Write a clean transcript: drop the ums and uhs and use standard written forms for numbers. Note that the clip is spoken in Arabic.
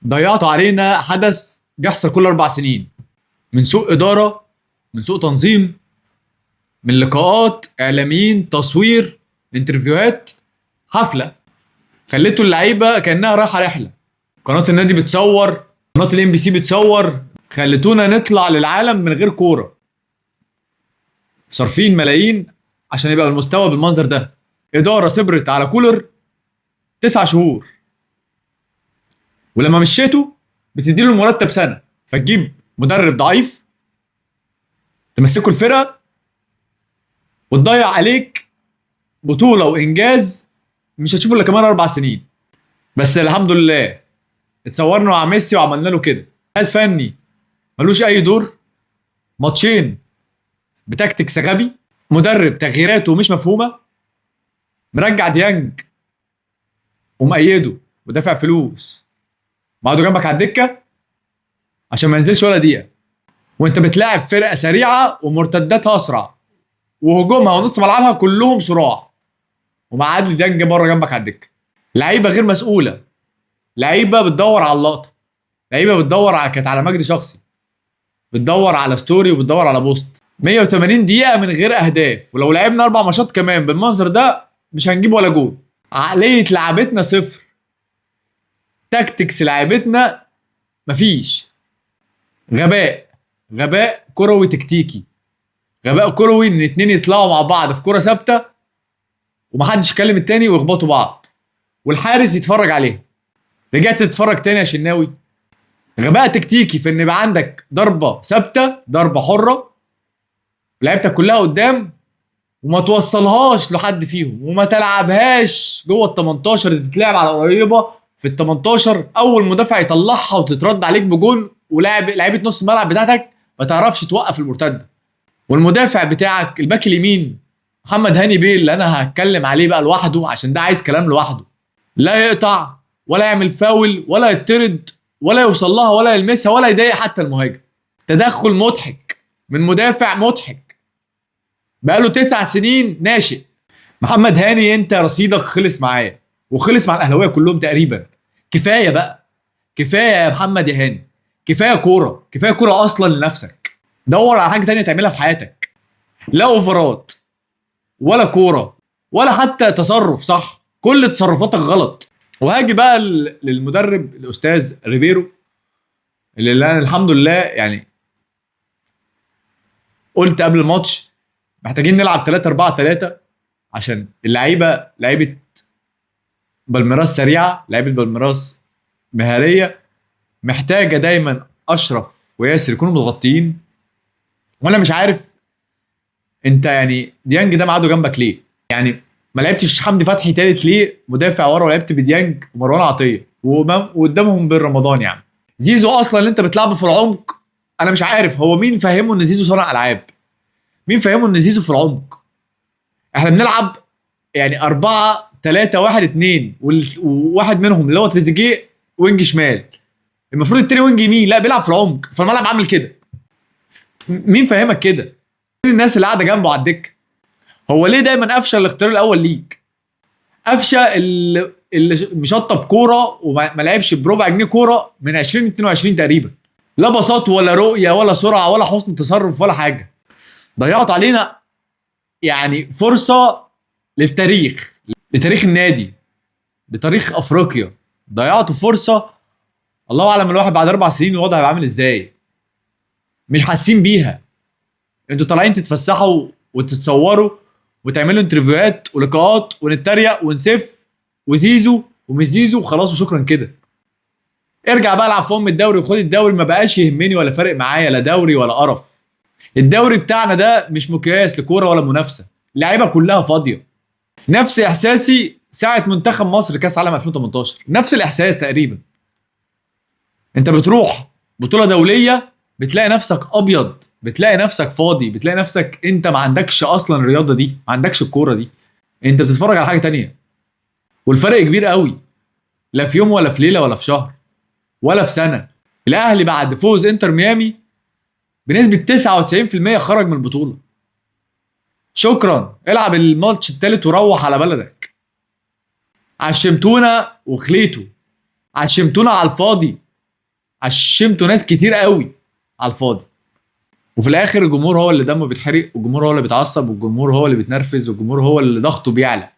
ضيعتوا علينا حدث بيحصل كل 4 سنين، من سوء اداره، من سوء تنظيم، من لقاءات، اعلاميين، تصوير، انترفيوهات، حفله. خليتوا اللعيبه كانها رايحه رحله. قناه النادي بتصور، قناه الام بي سي بتصور، خليتونا نطلع للعالم من غير كوره. صارفين ملايين عشان يبقى المستوى بالمنظر ده. اداره صبرت على كولر 9 شهور، ولما مشيته بتديله المرتب سنه، فتجيب مدرب ضعيف تمسكه الفرقه وتضيع عليك بطوله وانجاز مش هتشوفه الا كمان 4 سنين. بس الحمد لله اتصورنا مع ميسي وعملنا له كده. جهاز فني ملوش اي دور، ماتشين بتكتكس غبي، مدرب تغييراته مش مفهومه، مرجع ديانج ومأيده ودافع فلوس وقعدوا جنبك على الدكه عشان ما ينزلش ولا دقيقه، وانت بتلاعب فرقه سريعه ومرتداتها اسرع وهجومها ونص ملعبها كلهم صراع، ومع عادل ديانج بره جنبك على الدكه. لعيبه غير مسؤوله، لعيبه بتدور على اللقطه، لعيبه بتدور على كانت على مجد شخصي، بتدور على ستوري وبتدور على بوست. 180 دقيقه من غير اهداف، ولو لعبنا 4 ماتشات كمان بالمنظر ده مش هنجيب ولا جول. عقليه لعبتنا صفر، تاكتكس لعبتنا مفيش. غباء، غباء كروي تكتيكي، غباء كروي ان اتنين يطلعوا مع بعض في كرة ثابته ومحدش يكلم التاني ويخبطوا بعض والحارس يتفرج عليها. رجعت تتفرج تاني يا شناوي. غباء تكتيكي في ان يبقى عندك ضربه ثابته، ضربه حره، لعيبتك كلها قدام وما توصلهاش لحد فيهم وما تلعبهاش جوه ال 18، تتلعب على قريبه في ال 18، اول مدافع يطلعها وتترد عليك بجون، ولاعب لعيبه نص الملعب بتاعتك ما تعرفش توقف المرتده. والمدافع بتاعك الباك اليمين محمد هاني بيه اللي انا هتكلم عليه بقى لوحده عشان ده عايز كلام لوحده، لا يقطع ولا يعمل فاول ولا يطرد ولا يوصل لها ولا يلمسها ولا يضايق حتى المهاجم. تدخل مضحك من مدافع مضحك بقاله 9 سنين ناشئ. محمد هاني انت رصيدك خلص معايا وخلص مع الاهلاويه كلهم تقريبا. كفايه بقى، كفايه يا محمد يا هاني، كفايه كوره، كفايه كوره اصلا لنفسك. دور على حاجه تانية تعملها في حياتك. لا اوفرات ولا كوره ولا حتى تصرف صح، كل تصرفاتك غلط. وهاجي بقى للمدرب الاستاذ ريبيرو اللي انا الحمد لله يعني قلت قبل الماتش محتاجين نلعب 3-4-3 عشان اللعيبه لعيبه بالميراس سريعه، لعيبه بالميراس مهاريه، محتاجه دايما اشرف وياسر يكونوا متغطيين. وانا مش عارف انت يعني ديانج ده مقعده جنبك ليه؟ يعني ما لعبتش حمدي فتحي تالت ليه مدافع ورا ولعبت بديانج ومروان عطيه وقدامهم بين رمضان؟ يعني زيزو اصلا اللي انت بتلعبه في العمق، انا مش عارف هو مين فهمه ان زيزو صانع العاب، مين فهمه ان زيزو في العمق. احنا بنلعب يعني 4-3-1-2 وواحد منهم اللي هو تريزيجيه وينج شمال، المفروض التاني وينج يمين، لا بيلعب في العمق فالملعب عامل كده. مين فاهمك كده؟ مين الناس اللي قاعده جنبه على الدكه؟ هو ليه دايما قفشه الاختيار الاول ليك؟ قفشه اللي مشطب كوره وما لعبش بربع جنيه كوره من 2022 تقريبا، لا بساط ولا رؤيه ولا سرعه ولا حسن تصرف ولا حاجه. ضيعت علينا يعني فرصه للتاريخ، لتاريخ النادي، لتاريخ افريقيا. ضيعتوا فرصه الله اعلم الواحد بعد 4 سنين الوضع هيبقى عامل ازاي. مش حاسين بيها. انتوا طالعين تتفسحوا وتتصوروا وتعملوا انترفيوهات ولقاءات ونتريق ونسف وزيزو ومش زيزو وخلاص وشكرا كده. ارجع بقى العب في الدوري وخد الدوري، ما بقاش يهمني ولا فارق معايا لا دوري ولا قرف. الدوري بتاعنا ده مش مقياس لكوره ولا منافسه، اللعيبه كلها فاضيه. نفس احساسي ساعه منتخب مصر كاس عالم 2018، نفس الاحساس تقريبا. انت بتروح بطوله دوليه بتلاقي نفسك ابيض، بتلاقي نفسك فاضي، بتلاقي نفسك انت ما عندكش اصلا الرياضه دي، ما عندكش الكوره دي، انت بتتفرج على حاجه تانية. والفرق كبير قوي، لا في يوم ولا في ليله ولا في شهر ولا في سنه. الاهلي بعد فوز انتر ميامي بنسبه 99% خرج من البطوله. شكرا، العب الماتش التالت وروح على بلدك. عشمتونا وخليتوا، عشمتونا على الفاضي. عشمتوا ناس كتير قوي على الفاضي، وفي الاخر الجمهور هو اللي دمه بيتحرق، والجمهور هو اللي بيتعصب، والجمهور هو اللي بيتنرفز، والجمهور هو اللي ضغطه بيعلى.